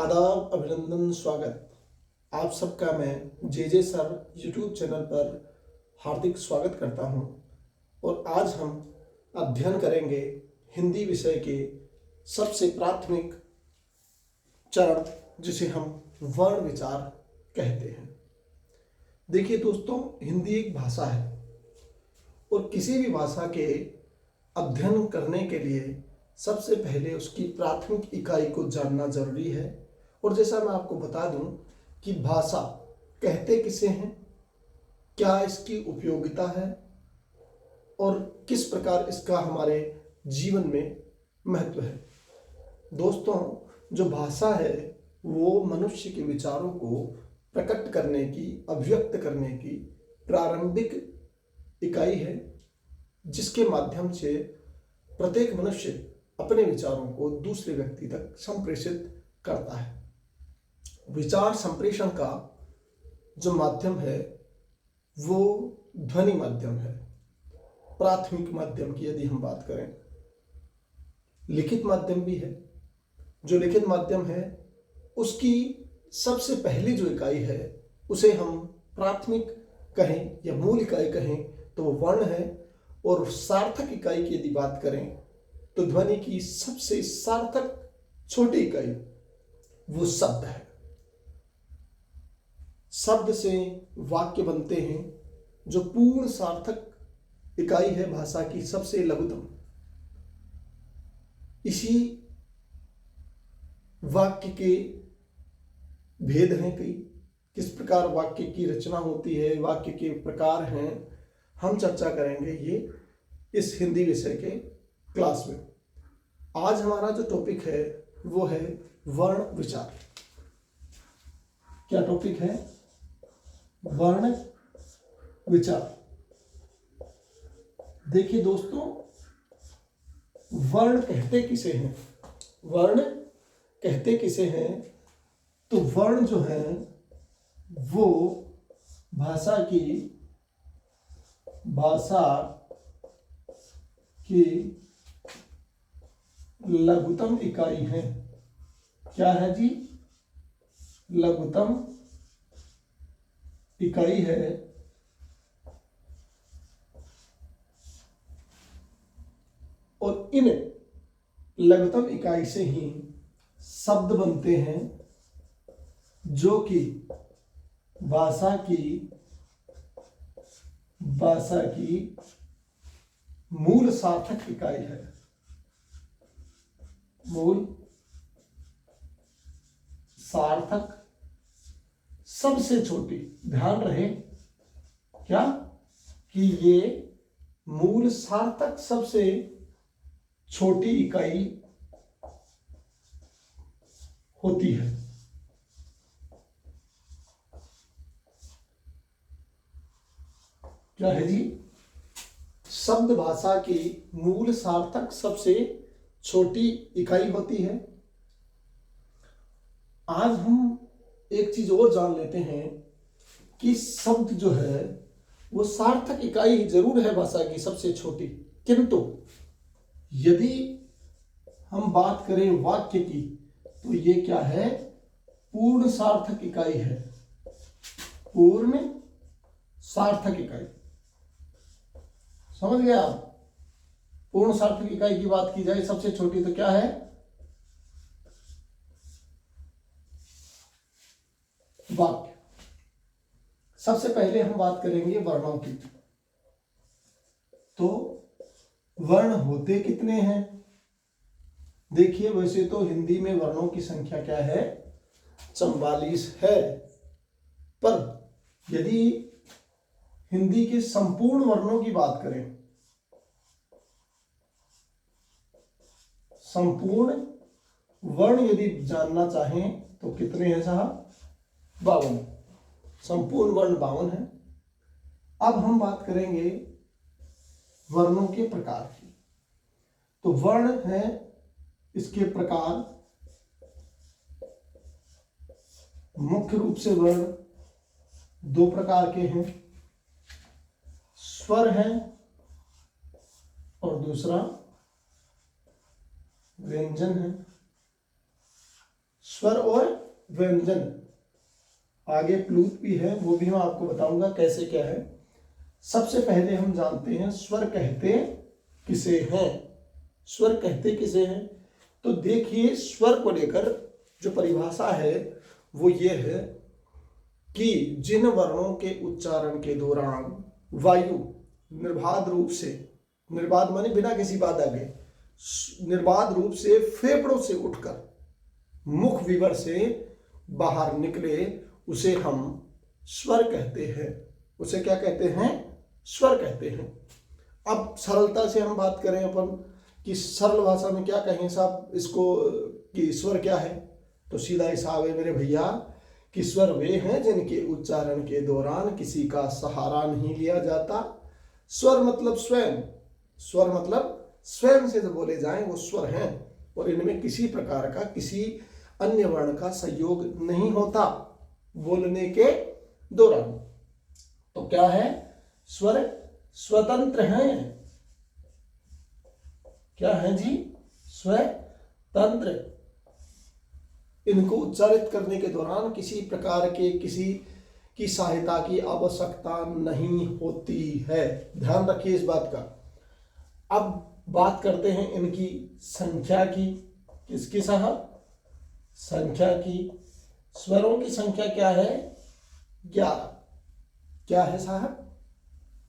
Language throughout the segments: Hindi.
आदाब, अभिनंदन, स्वागत। आप सबका मैं जे सर यूट्यूब चैनल पर हार्दिक स्वागत करता हूं। और आज हम अध्ययन करेंगे हिंदी विषय के सबसे प्राथमिक चरण, जिसे हम वर्ण विचार कहते हैं। देखिए दोस्तों, हिंदी एक भाषा है और किसी भी भाषा के अध्ययन करने के लिए सबसे पहले उसकी प्राथमिक इकाई को जानना जरूरी है। और जैसा मैं आपको बता दूं कि भाषा कहते किसे हैं, क्या इसकी उपयोगिता है और किस प्रकार इसका हमारे जीवन में महत्व है। दोस्तों, जो भाषा है वो मनुष्य के विचारों को प्रकट करने की, अभिव्यक्त करने की प्रारंभिक इकाई है, जिसके माध्यम से प्रत्येक मनुष्य अपने विचारों को दूसरे व्यक्ति तक संप्रेषित करता है। विचार संप्रेषण का जो माध्यम है वो ध्वनि माध्यम है। प्राथमिक माध्यम की यदि हम बात करें, लिखित माध्यम भी है। जो लिखित माध्यम है उसकी सबसे पहली जो इकाई है उसे हम प्राथमिक कहें या मूल इकाई कहें तो वो वर्ण है। और सार्थक इकाई की यदि बात करें तो ध्वनि की सबसे सार्थक छोटी इकाई वो शब्द है। शब्द से वाक्य बनते हैं। जो पूर्ण सार्थक इकाई है भाषा की, सबसे लघुतम, इसी वाक्य के भेद हैं कई। किस प्रकार वाक्य की रचना होती है, वाक्य के प्रकार हैं, हम चर्चा करेंगे ये इस हिंदी विषय के क्लास में। आज हमारा जो टॉपिक है वो है वर्ण विचार। क्या टॉपिक है? वर्ण विचार। देखिए दोस्तों, वर्ण कहते किसे हैं? वर्ण कहते किसे हैं? तो वर्ण जो है वो भाषा की लघुतम इकाई है। क्या है जी? लघुतम इकाई है। और इन लघुतम इकाई से ही शब्द बनते हैं, जो कि भाषा की मूल सार्थक इकाई है। मूल सार्थक सबसे छोटी, ध्यान रहे क्या कि ये मूल सार्थक सबसे छोटी इकाई होती है। क्या है जी? शब्द भाषा की मूल सार्थक सबसे छोटी इकाई होती है। आज हम एक चीज और जान लेते हैं कि शब्द जो है वो सार्थक इकाई जरूर है भाषा की सबसे छोटी, किंतु यदि हम बात करें वाक्य की तो ये क्या है? पूर्ण सार्थक इकाई है। पूर्ण सार्थक इकाई, समझ गए आप? पूर्ण सार्थक इकाई की बात की जाए सबसे छोटी तो क्या है? वाक्य। सबसे पहले हम बात करेंगे वर्णों की। तो वर्ण होते कितने हैं? देखिए, वैसे तो हिंदी में वर्णों की संख्या क्या है? 44 है। पर यदि हिंदी के संपूर्ण वर्णों की बात करें, संपूर्ण वर्ण यदि जानना चाहें तो कितने हैं साहब? 52। संपूर्ण वर्ण 52 है। अब हम बात करेंगे वर्णों के प्रकार की। तो वर्ण है, इसके प्रकार मुख्य रूप से वर्ण दो प्रकार के हैं। स्वर है और दूसरा व्यंजन है। स्वर और व्यंजन, आगे प्लूत भी है, वो भी मैं आपको बताऊंगा कैसे क्या है। सबसे पहले हम जानते हैं स्वर कहते किसे हैं। स्वर कहते किसे हैं, तो देखिए स्वर को लेकर जो परिभाषा है वो ये है कि जिन वर्णों के उच्चारण के दौरान वायु निर्बाध रूप से, निर्बाध माने बिना किसी बाधा के, निर्बाध रूप से फेफड़ों से उठकर मुख विवर से बाहर निकले उसे हम स्वर कहते हैं। उसे क्या कहते हैं? स्वर कहते हैं। अब सरलता से हम बात करें अपन कि सरल भाषा में क्या कहें साहब इसको कि स्वर क्या है, तो सीधा हिसाब है मेरे भैया कि स्वर वे हैं जिनके उच्चारण के दौरान किसी का सहारा नहीं लिया जाता। स्वर मतलब स्वयं, स्वर मतलब स्वयं से जो बोले जाएं वो स्वर हैं, और इनमें किसी प्रकार का किसी अन्य वर्ण का संयोग नहीं होता बोलने के दौरान। तो क्या है? स्वर स्वतंत्र हैं। क्या है जी? स्वतंत्र। इनको उच्चारित करने के दौरान किसी प्रकार के किसी की सहायता की आवश्यकता नहीं होती है। ध्यान रखिए इस बात का। अब बात करते हैं इनकी संख्या की। किसकी साहब? संख्या की। स्वरों की संख्या क्या है? 11। क्या है साहब?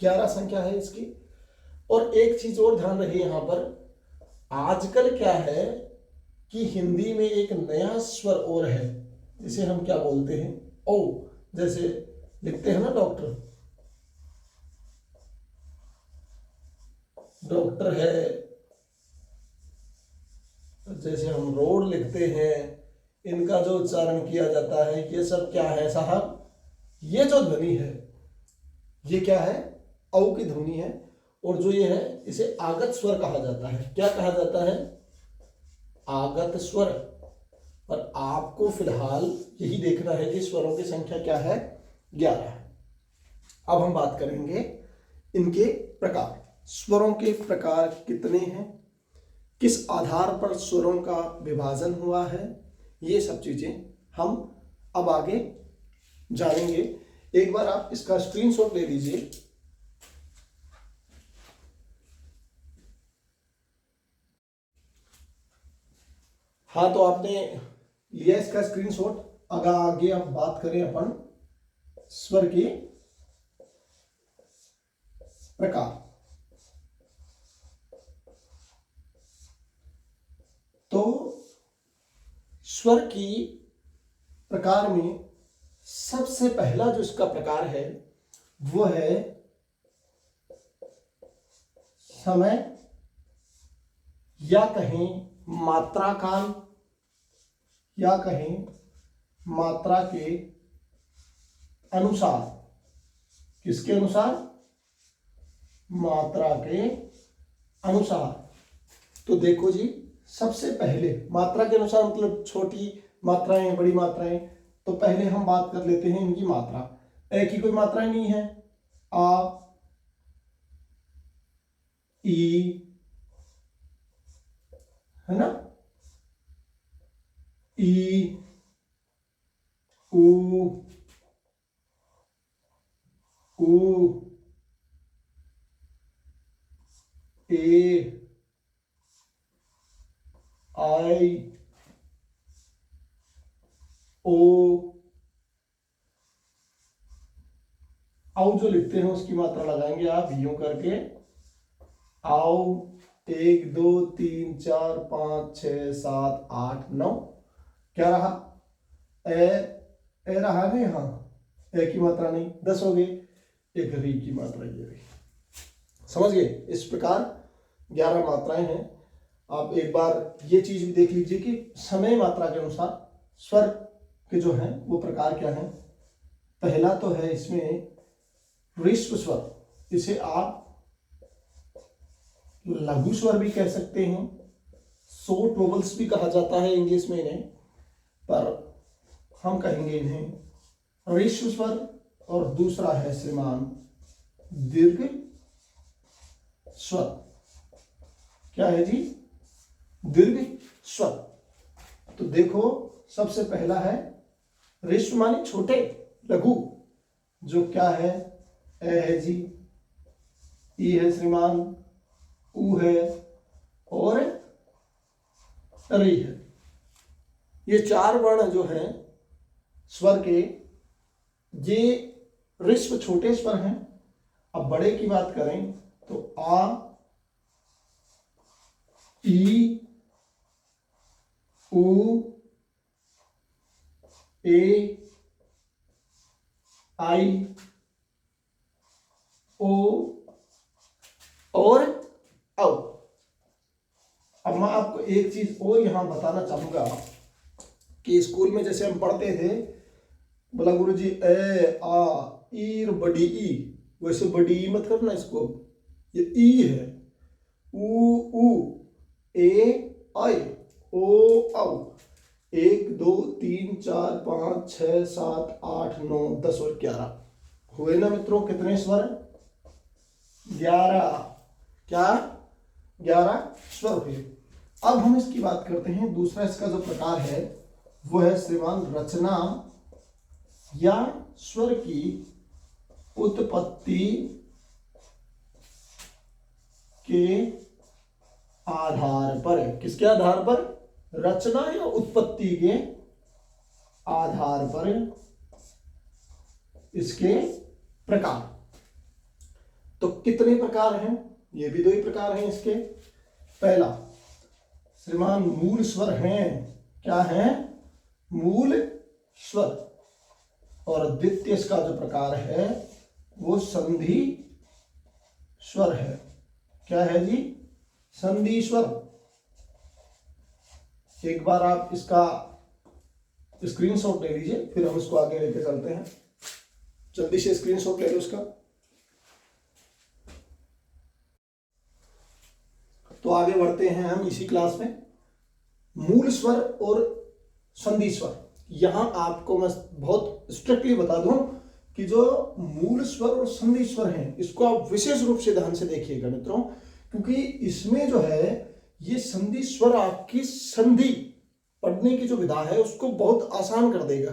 11 संख्या है इसकी। और एक चीज और ध्यान रखिए यहां पर, आजकल क्या है कि हिंदी में एक नया स्वर और है जिसे हम क्या बोलते हैं? ओ। जैसे लिखते हैं ना डॉक्टर, डॉक्टर है, जैसे हम रोड लिखते हैं, इनका जो उच्चारण किया जाता है ये सब क्या है साहब? ये जो ध्वनि है ये क्या है? औ की ध्वनि है। और जो ये है इसे आगत स्वर कहा जाता है। क्या कहा जाता है? आगत स्वर। और आपको फिलहाल यही देखना है कि स्वरों की संख्या क्या है? 11 है। अब हम बात करेंगे इनके प्रकार। स्वरों के प्रकार कितने हैं, किस आधार पर स्वरों का विभाजन हुआ है, ये सब चीजें हम अब आगे जानेंगे। एक बार आप इसका स्क्रीनशॉट ले लीजिए। हाँ, तो आपने लिया इसका स्क्रीनशॉट। अगर आगे हम बात करें अपन स्वर के प्रकार, तो स्वर की प्रकार में सबसे पहला जो इसका प्रकार है वो है समय, या कहें मात्रा काल, या कहें मात्रा के अनुसार। किसके अनुसार? मात्रा के अनुसार। तो देखो जी, सबसे पहले मात्रा के अनुसार मतलब छोटी मात्राएं, बड़ी मात्राएं। तो पहले हम बात कर लेते हैं इनकी मात्रा। एक ही कोई मात्राएं नहीं है। आ, ई, है ना, ई, ऊ, ए, आई, ओ। आओ जो लिखते हैं उसकी मात्रा लगाएंगे आप यूं करके। आओ, 1 2 3 4 5 6 7 8 9। क्या रहा? ए, ए रहा ना यहाँ, ए की मात्रा नहीं, 10 हो गए। एक री की मात्रा ये रही। समझ गए? इस प्रकार 11 मात्राएं हैं। आप एक बार ये चीज भी देख लीजिए कि समय मात्रा के अनुसार स्वर के जो हैं वो प्रकार क्या हैं। पहला तो है इसमें ऋस्व स्वर। इसे आप लघु स्वर भी कह सकते हैं, शॉर्ट वोवल्स भी कहा जाता है इंग्लिश में इन्हें, पर हम कहेंगे इन्हें ऋस्व स्वर। और दूसरा है श्रीमान दीर्घ स्वर। क्या है जी? दीर्घ स्वर। तो देखो सबसे पहला है ह्रस्व माने छोटे, लघु, जो क्या है, ए है जी, ई है श्रीमान, ऊ है और री है। ये चार वर्ण जो हैं स्वर के, ये ह्रस्व छोटे स्वर हैं। अब बड़े की बात करें तो आ, ई, ऊ, ए, आई, ओ और औ। अब मैं आपको एक चीज और यहां बताना चाहूंगा कि स्कूल में जैसे हम पढ़ते थे, बोला गुरुजी ए आ ईर बड़ी ई, वैसे बड़ी ई मत करना इसको, ये ई है, ऊ ए आई, ओ औ। 1 2 3 4 5 6 7 8 9 10 और 11 हुए ना मित्रों, कितने स्वर हैं? 11। क्या? 11 स्वर हुए। अब हम इसकी बात करते हैं, दूसरा इसका जो प्रकार है वो है श्रीमान रचना या स्वर की उत्पत्ति के आधार पर। किसके आधार पर? रचना या उत्पत्ति के आधार पर इसके प्रकार। तो कितने प्रकार हैं? ये भी 2 ही प्रकार हैं इसके। पहला श्रीमान मूल स्वर हैं। क्या है? मूल स्वर। और द्वितीय इसका जो प्रकार है वो संधि स्वर है। क्या है जी? संधि स्वर। एक बार आप इसका स्क्रीनशॉट ले लीजिए, फिर हम इसको आगे लेके चलते हैं। जल्दी से स्क्रीनशॉट ले लो उसका। तो आगे बढ़ते हैं हम इसी क्लास में। मूल स्वर और संधि स्वर। यहां आपको मैं बहुत स्ट्रिक्टली बता दूं कि जो मूल स्वर और संधि स्वर हैं, इसको आप विशेष रूप से ध्यान से देखिएगा मित्रों, क्योंकि इसमें जो है ये संधि स्वर आपकी संधि पढ़ने की जो विधा है उसको बहुत आसान कर देगा।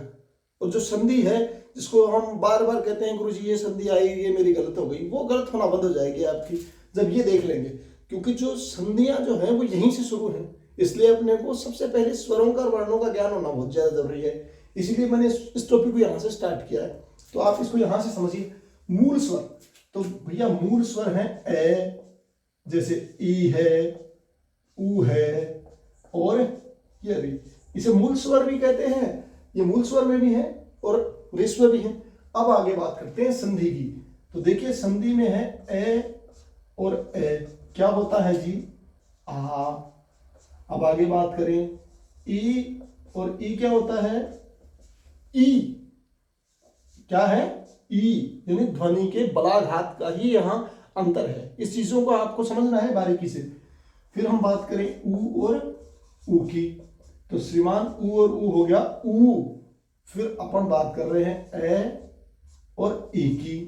और जो संधि है जिसको हम बार बार कहते हैं गुरुजी ये संधि आई, ये मेरी गलत हो गई, वो गलत होना बंद हो जाएगी आपकी जब ये देख लेंगे। क्योंकि जो संधियां जो हैं वो यहीं से शुरू हैं, इसलिए अपने को सबसे पहले स्वरों का और वर्णों का ज्ञान होना बहुत ज्यादा जरूरी है। इसीलिए मैंने इस टॉपिक को यहाँ से स्टार्ट किया है। तो आप इसको यहाँ से समझिए। मूल स्वर, तो भैया मूल स्वर है ए, जैसे ई है, ऊ है और ये री। इसे मूल स्वर भी कहते हैं। ये मूल स्वर में भी है और ह्रस्व भी है। अब आगे बात करते हैं संधि की। तो देखिए संधि में है ए और ए, क्या होता है जी? आ। अब आगे बात करें ई, और ई क्या होता है? ई। क्या है? ई, यानी ध्वनि के बलाघात का ही यहां अंतर है। इस चीजों को आपको समझना है बारीकी से। फिर हम बात करें ऊ और ऊ की। तो श्रीमान ऊ और ऊ हो गया ऊ। फिर अपन बात कर रहे हैं ए और ई की,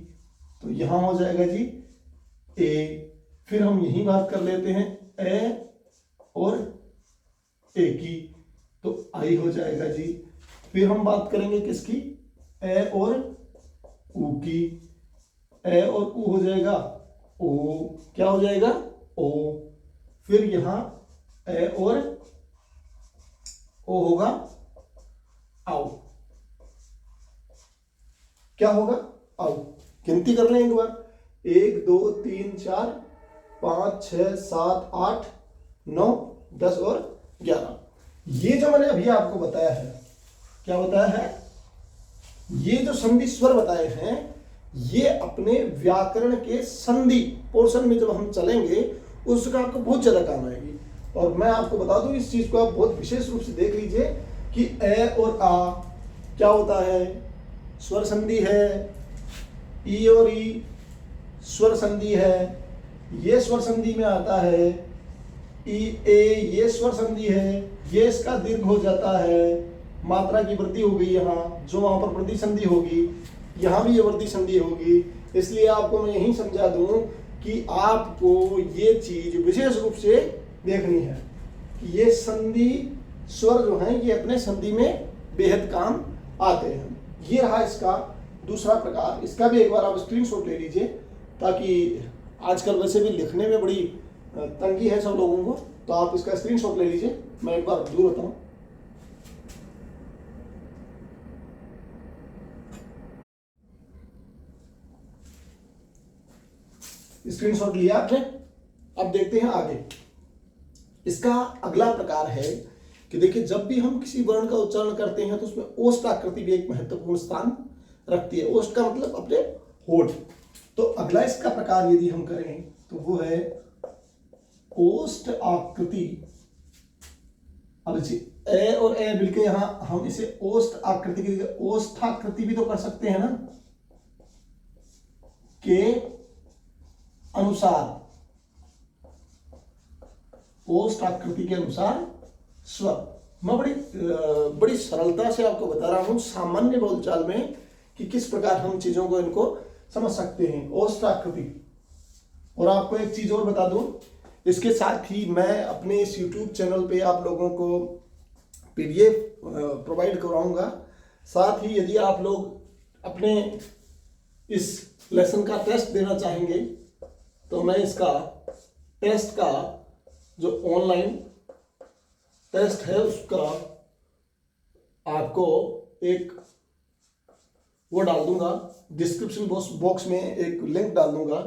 तो यहां हो जाएगा जी ए। फिर हम यही बात कर लेते हैं ए और ए की, तो आई हो जाएगा जी। फिर हम बात करेंगे किसकी? ए और ऊ की। ए और ऊ हो जाएगा ओ। क्या हो जाएगा? ओ। फिर यहां ए और ओ होगा आओ। क्या होगा? आओ। गिनती कर लें एक बार। 1 2 3 4 5 6 7 8 9 10 और 11। ये जो मैंने अभी आपको बताया है, क्या बताया है? ये जो संधि स्वर बताए हैं, ये अपने व्याकरण के संधि पोर्शन में जब हम चलेंगे उसका आपको बहुत ज्यादा काम आएगी। और मैं आपको बता दूं, इस चीज को आप बहुत विशेष रूप से देख लीजिए कि ए और आ क्या होता है? स्वर संधि है। ई और ई स्वर संधि है। ये स्वर संधि में आता है। ई ए ये स्वर संधि है। ये इसका दीर्घ हो जाता है। मात्रा की वृद्धि हो गई यहाँ, जो वहां पर वृद्धि संधि होगी यहाँ भी ये वृद्धि संधि होगी। इसलिए आपको मैं यही समझा दूं कि आपको ये चीज विशेष रूप से देखनी है कि ये संधि स्वर जो हैं ये अपने संधि में बेहद काम आते हैं। ये रहा इसका दूसरा प्रकार। इसका भी एक बार आप स्क्रीनशॉट ले लीजिए, ताकि आजकल वैसे भी लिखने में बड़ी तंगी है सब लोगों को, तो आप इसका स्क्रीनशॉट ले लीजिए। मैं एक बार दूर होता हूँ। स्क्रीनशॉट लिया आपने। अब देखते हैं आगे। इसका अगला प्रकार है कि देखिए, जब भी हम किसी वर्ण का उच्चारण करते हैं तो उसमें ओष्ठ आकृति भी एक महत्वपूर्ण स्थान रखती है। ओष्ठ का मतलब अपने होठ। तो अगला इसका प्रकार यदि हम करें तो वो है ओष्ठ आकृति। अब ए और ए मिलकर यहां हम इसे ओष्ठ आकृति की, ओष्ठाकृति भी तो कर सकते हैं ना, के अनुसार, ओष्ठ आकृति के अनुसार स्वर। मैं बड़ी सरलता से आपको बता रहा हूं सामान्य बोलचाल में कि किस प्रकार हम चीजों को इनको समझ सकते हैं। ओष्ठ आकृति। और आपको एक चीज और बता दूं, इसके साथ ही मैं अपने इस YouTube चैनल पे आप लोगों को PDF प्रोवाइड करवाऊंगा। साथ ही यदि आप लोग अपने इस लेसन का टेस्ट देना चाहेंगे तो मैं इसका टेस्ट का जो ऑनलाइन टेस्ट है उसका आपको एक वो डाल दूंगा, डिस्क्रिप्शन बॉक्स में एक लिंक डाल दूंगा।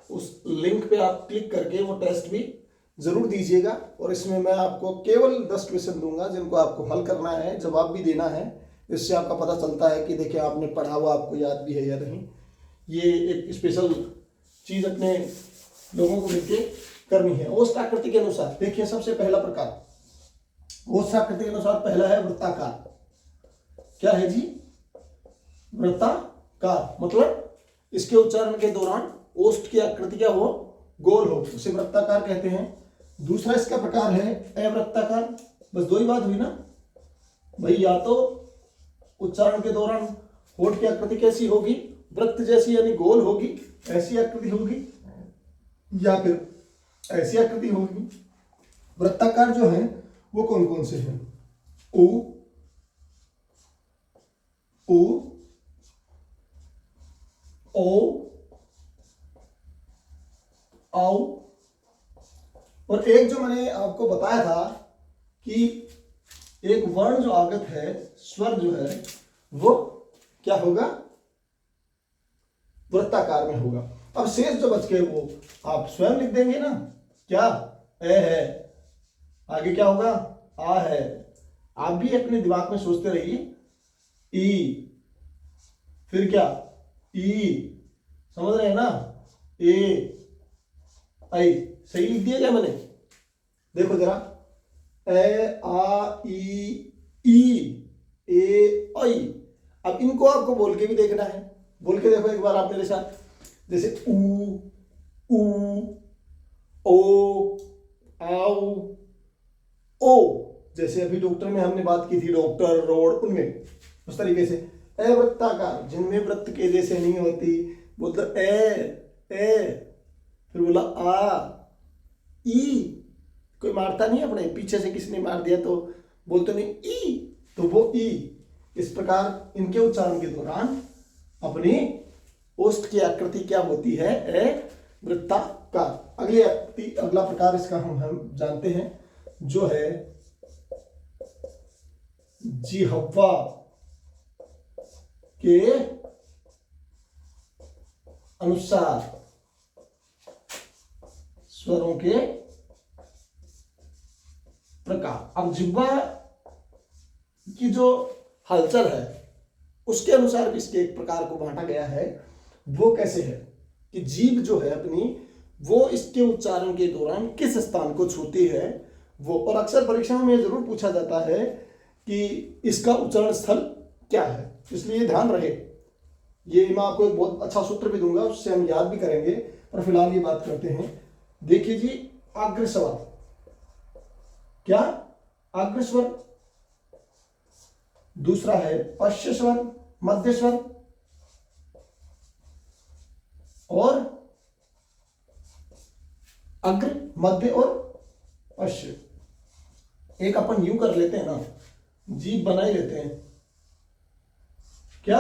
उस लिंक पे आप क्लिक करके वो टेस्ट भी जरूर दीजिएगा। और इसमें मैं आपको केवल 10 क्वेश्चन दूंगा जिनको आपको हल करना है, जवाब भी देना है। इससे आपका पता चलता है कि देखिए आपने पढ़ा हुआ आपको याद भी है या नहीं। ये एक स्पेशल चीज अपने लोगों को मिलके करनी है। ओष्ठ आकृति के अनुसार देखिए, सबसे पहला प्रकार ओष्ठ आकृति के अनुसार पहला है वृत्ताकार। क्या है जी? वृत्ताकार। मतलब इसके उच्चारण के दौरान ओष्ठ की आकृति क्या हो, गोल हो, उसे वृत्ताकार कहते हैं। दूसरा इसका प्रकार है अवृत्ताकार। बस दो ही बात हुई ना भाई, या तो उच्चारण के दौरान होठ की आकृति कैसी होगी, वृत्त जैसी यानी गोल होगी, ऐसी आकृति होगी, या फिर ऐसी आकृति होगी। वृत्ताकार जो है वो कौन कौन से हैं? उ, ओ, आओ। और एक जो मैंने आपको बताया था कि एक वर्ण जो आगत है, स्वर जो है वो क्या होगा, वृत्ताकार में होगा। अब शेष जो बच गए वो आप स्वयं लिख देंगे ना। क्या? ए है, आगे क्या होगा, आ है। आप भी अपने दिमाग में सोचते रहिए। ई, फिर क्या, ई, समझ रहे हैं ना, ए, आई। सही लिख दिया क्या मैंने? देखो जरा, ए, आ, ई, ए, आई। अब इनको आपको बोल के भी देखना है। बोल के देखो एक बार आप मेरे साथ। जैसे ऊ, ओ, आओ, ओ। जैसे अभी डॉक्टर में हमने बात की थी, डॉक्टर, रोड, उनमें उस तरीके से। अवृत्ताकार जिनमें वृत्त के जैसे नहीं होती, बोलते ए, फिर बोला आ, ई। कोई मारता नहीं अपने पीछे से, किसी ने मार दिया तो बोलते नहीं ई, तो वो ई। इस प्रकार इनके उच्चारण के दौरान अपनी ओष्ठ की आकृति क्या होती है, वृत्ताकार। अगला प्रकार इसका हम जानते हैं जो है जिह्वा के अनुसार स्वरों के प्रकार। अब जिह्वा की जो हलचल है उसके अनुसार भी इसके एक प्रकार को बांटा गया है। वो कैसे है कि जीभ जो है अपनी, वो इसके उच्चारण के दौरान किस स्थान को छूती है वो। और अक्सर परीक्षाओं में जरूर पूछा जाता है कि इसका उच्चारण स्थल क्या है, इसलिए ध्यान रहे। ये मैं आपको एक बहुत अच्छा सूत्र भी दूंगा, उससे हम याद भी करेंगे, पर फिलहाल ये बात करते हैं। देखिए जी, अग्रस्वर। क्या? अग्रस्वर। दूसरा है पश्च स्वर, मध्य स्वर और अग्र, मध्य और पश्च। एक अपन यूं कर लेते हैं ना, जीभ बना ही लेते हैं, क्या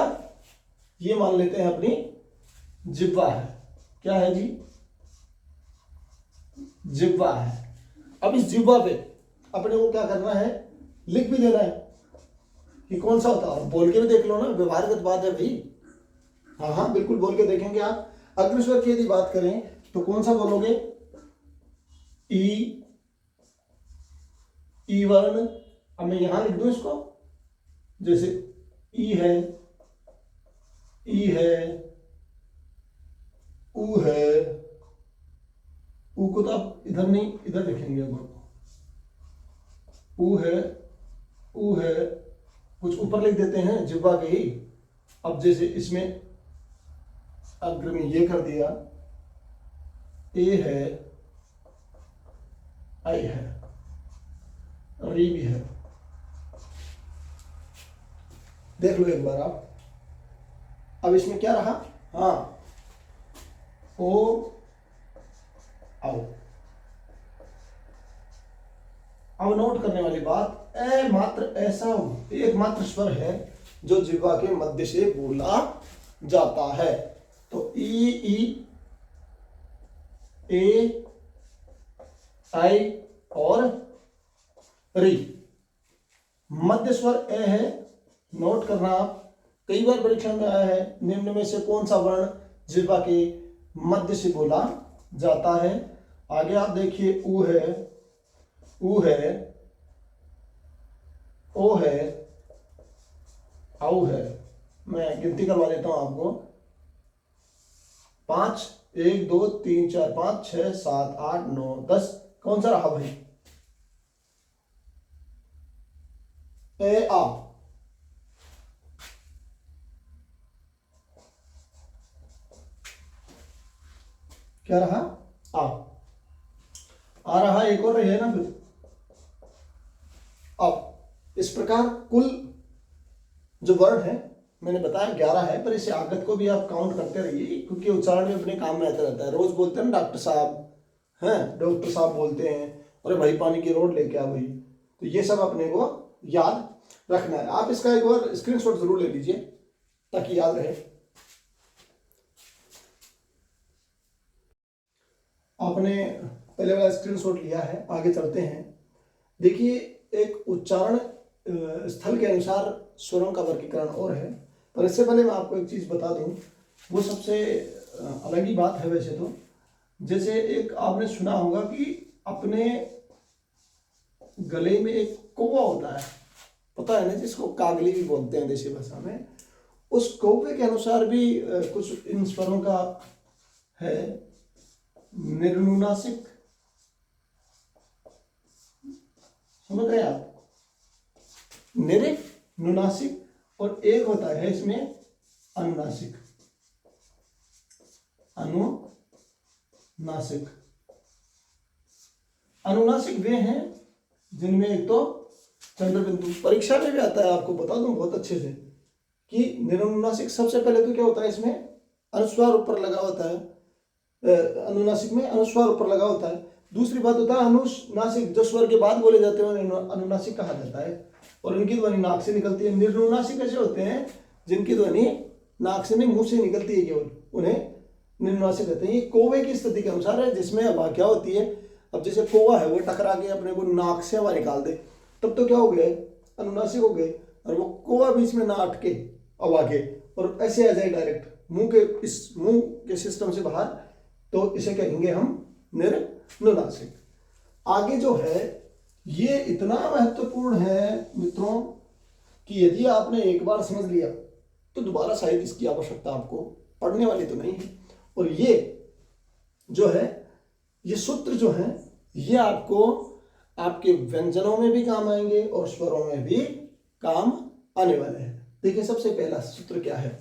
ये मान लेते हैं अपनी जिह्वा है, क्या है जी, जिह्वा है। अब इस जिह्वा पे अपने को क्या करना है, लिख भी देना है कि कौन सा होता है, बोल के भी देख लो ना, व्यवहारगत बात है भाई। हाँ हाँ बिल्कुल बोल के देखेंगे आप। अग्र स्वर की यदि बात करें तो कौन सा बोलोगे, ई, ई वर्ण। अब मैं यहां लिख दूं इसको, जैसे ई है, ई है, ऊ है, ऊ को तो आप इधर नहीं इधर लिखेंगे, अब ऊ है, ऊ है, कुछ ऊपर लिख देते हैं जिह्वा के ही। अब जैसे इसमें अग्र में ये कर दिया, ए है, आई है, री भी है। देख लो एक बार आप। अब इसमें क्या रहा, हाँ ओ आओ। अब नोट करने वाली बात, ए मात्र ऐसा एकमात्र स्वर है जो जिह्वा के मध्य से बोला जाता है। तो ई, ए, आई और री। मध्य स्वर ए है, नोट करना आप, कई बार परीक्षा में आया है, निम्न में से कौन सा वर्ण जिह्वा के मध्य से बोला जाता है। आगे आप देखिए, ऊ है, ऊ है, ओ है, आउ है। मैं गिनती करवा देता हूं आपको, 5, 1 2 3 4 5 6 7 8 9 10। कौन सा रहा भाई, ए आ। क्या रहा, आ रहा, एक और है ना फिर। अब इस प्रकार कुल जो वर्ण है मैंने बताया 11 है, पर इसे आगत को भी आप काउंट करते रहिए, क्योंकि उच्चारण में अपने काम में आता रहता है। रोज बोलते हैं ना डॉक्टर साहब, हैं डॉक्टर साहब बोलते हैं, अरे भाई पानी की रोड लेके आ भाई। तो ये सब अपने को याद रखना है। आप इसका एक बार स्क्रीनशॉट जरूर ले लीजिए ताकि याद रहे। आपने पहले वाला स्क्रीनशॉट लिया है, आगे चलते हैं। देखिए, एक उच्चारण स्थल के अनुसार स्वरों का वर्गीकरण और है, पर इससे पहले मैं आपको एक चीज बता दूं, वो सबसे अलग ही बात है वैसे तो। जैसे एक आपने सुना होगा कि अपने गले में एक कौवा होता है, पता है ना, जिसको कागली भी बोलते हैं देसी भाषा में। उस कौवे के अनुसार भी कुछ इन स्वरों का है। निर्नुनासिक, समझ रहे हैं आप, निर्नुनासिक, और एक होता है इसमें अनुनासिक, अनुनासिक। अनुनासिक वे हैं जिनमें एक तो चंद्रबिंदु, परीक्षा में भी आता है, आपको बता दूं बहुत अच्छे से कि निर्नुनासिक सबसे पहले तो क्या होता है, इसमें अनुस्वार ऊपर लगा होता है, अनुनासिक में अनुस्वार ऊपर लगा होता है। दूसरी बात होता है अनुनासिक, जो स्वर के बाद बोले जाते हैं अनुनासिक कहा जाता है, और उनकी ध्वनि नाक से निकलती है। निर्नुनासिक ऐसे होते हैं जिनकी ध्वनि नाक से नहीं मुंह से निकलती है केवल, उन्हें निर्नुनासिक कहते हैं। ये कौवे की स्थिति के अनुसार है, जिसमें हवा क्या होती है, अब जैसे कौवा है वो टकरा के अपने को नाक से हवा निकाल दे, तब तो क्या हो गया, अनुनासिक हो गए, और वो कौवा बीच में ना अटके हवा के और ऐसे आ जाए डायरेक्ट मुंह के, इस मुंह के सिस्टम से बाहर, तो इसे कहेंगे हम निर्नुनासिक। आगे जो है ये इतना महत्वपूर्ण है मित्रों कि यदि आपने एक बार समझ लिया तो दोबारा शायद इसकी आवश्यकता आपको पढ़ने वाली तो नहीं है। और ये जो है, ये सूत्र जो है, ये आपको आपके व्यंजनों में भी काम आएंगे और स्वरों में भी काम आने वाले हैं। देखिए, सबसे पहला सूत्र क्या है,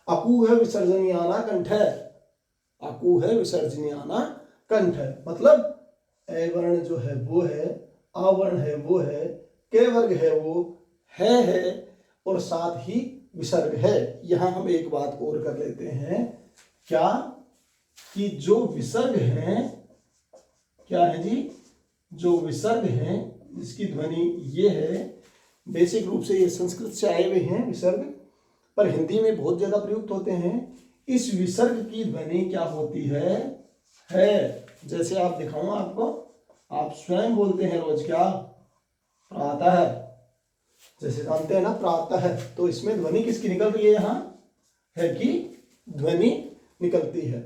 अकू है विसर्जनीयाना कंठ है। अकू है विसर्जनीयाना कंठ है, मतलब ए वर्ण जो है वो है, आ वर्ण है वो है, के वर्ग है वो है, और साथ ही विसर्ग है। यहां हम एक बात और कर लेते हैं, क्या कि जो विसर्ग हैं, क्या है जी, जो विसर्ग हैं इसकी ध्वनि ये है। बेसिक रूप से ये संस्कृत से आए हुए हैं विसर्ग, पर हिंदी में बहुत ज्यादा प्रयुक्त होते हैं। इस विसर्ग की ध्वनि क्या होती है? जैसे आप दिखाऊं आपको, आप स्वयं बोलते हैं रोज क्या? प्रातः। जैसे जानते हैं ना प्रातः, तो इसमें ध्वनि किसकी निकल रही है? यहाँ है की ध्वनि निकलती है।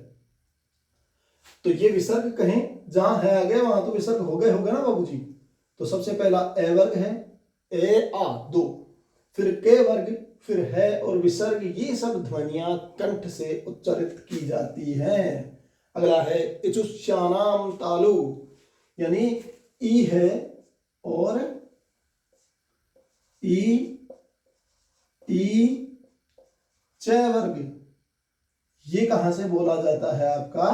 तो ये विसर्ग कहें जहां है आ गए वहां तो विसर्ग हो गए होगा ना बाबूजी। तो सबसे पहला ए वर्ग है, ए आ दो, फिर के वर्ग, फिर है और विसर्ग, ये सब ध्वनियां कंठ से उच्चारित की जाती हैं। अगला है इचुष्यानाम तालु, यानी ई है और ई च वर्ग, ये कहां से बोला जाता है? आपका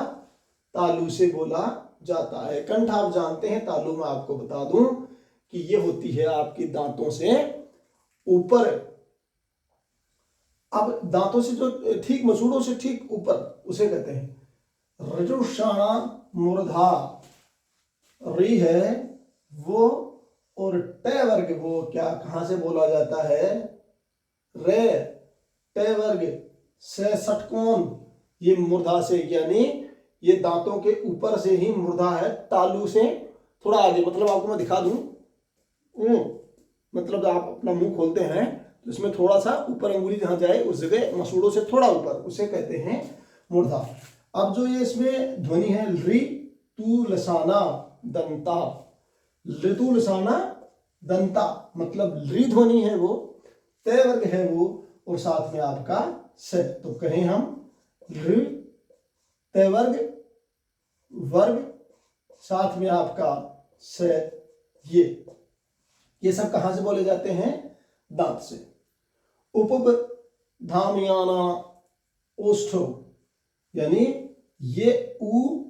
तालु से बोला जाता है। कंठ आप जानते हैं, तालु में आपको बता दूं कि ये होती है आपकी दांतों से ऊपर। अब दांतों से जो ठीक मसूड़ों से ठीक ऊपर, उसे कहते हैं रजुषाणा मूर्धा। री है वो और टे वर्ग वो क्या कहां से बोला जाता है? रे। टे वर्ग से षटकोण, ये मूर्धा से, यानी ये दांतों के ऊपर से ही मूर्धा है। तालु से थोड़ा आगे, मतलब आपको मैं दिखा दूं, मतलब आप अपना मुंह खोलते हैं तो इसमें थोड़ा सा ऊपर अंगुली जहां जाए उस जगह मसूड़ों से थोड़ा ऊपर, उसे कहते हैं मूर्धा। अब जो ये इसमें ध्वनि है रि तू लसाना दंता, ऋतु लसाना दंता, मतलब रि ध्वनि है वो, तय वर्ग है वो, और साथ में आपका से। तो कहें हम ऋ तय वर्ग, वर्ग, साथ में आपका से, ये सब कहां से बोले जाते हैं? दांत से। उपब धामियाना ओष्ठो, यानी ये ऊ,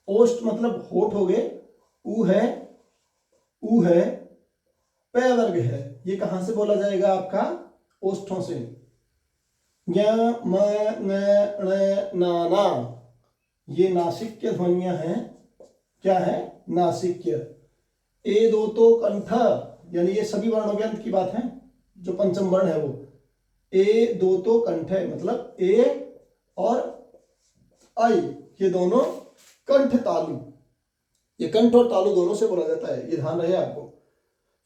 ओष्ठ मतलब होठ हो गए, ऊ है पे वर्ग है, ये कहां से बोला जाएगा? आपका ओष्ठों से। ना, ये नासिक्य ध्वनियां हैं। क्या है? नासिक्य। ए दो तो कंठ, यानी ये सभी वर्णों के अंत की बात है, जो पंचम वर्ण है वो। ए दो तो कंठ है, मतलब ए और आई, ये दोनों कंठ तालु, ये कंठ और तालु दोनों से बोला जाता है, ये ध्यान रहे आपको।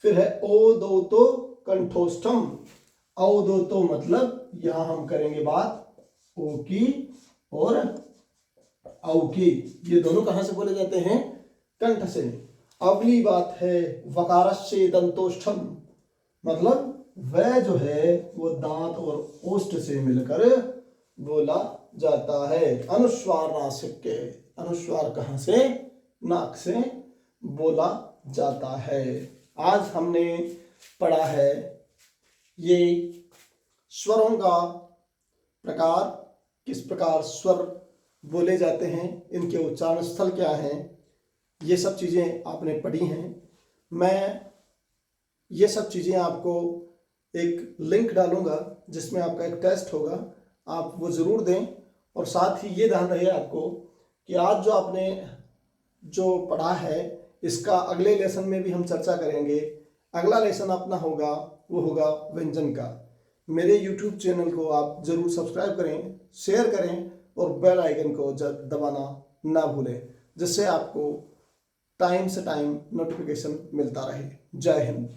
फिर है ओ दो तो कंठोष्ठम, औ दो तो मतलब यहां हम करेंगे बात ओ की और औ की, ये दोनों कहां से बोले जाते हैं? कंठ से। अगली बात है वकारस्य दंतोष्ठम, मतलब वह जो है वो दांत और ओष्ठ से मिलकर बोला जाता है। अनुस्वार नासिक्य, अनुस्वार कहां से? नाक से बोला जाता है। आज हमने पढ़ा है ये स्वरों का प्रकार, किस प्रकार स्वर बोले जाते हैं, इनके उच्चारण स्थल क्या हैं, ये सब चीज़ें आपने पढ़ी हैं। मैं ये सब चीज़ें आपको एक लिंक डालूंगा जिसमें आपका एक टेस्ट होगा, आप वो ज़रूर दें। और साथ ही ये ध्यान रहे आपको कि आज जो आपने जो पढ़ा है इसका अगले लेसन में भी हम चर्चा करेंगे। अगला लेसन अपना होगा वो होगा व्यंजन का। मेरे YouTube चैनल को आप ज़रूर सब्सक्राइब करें, शेयर करें और बेल आइकन को दबाना ना भूलें, जिससे आपको टाइम से टाइम नोटिफिकेशन मिलता रहे। जय हिंद।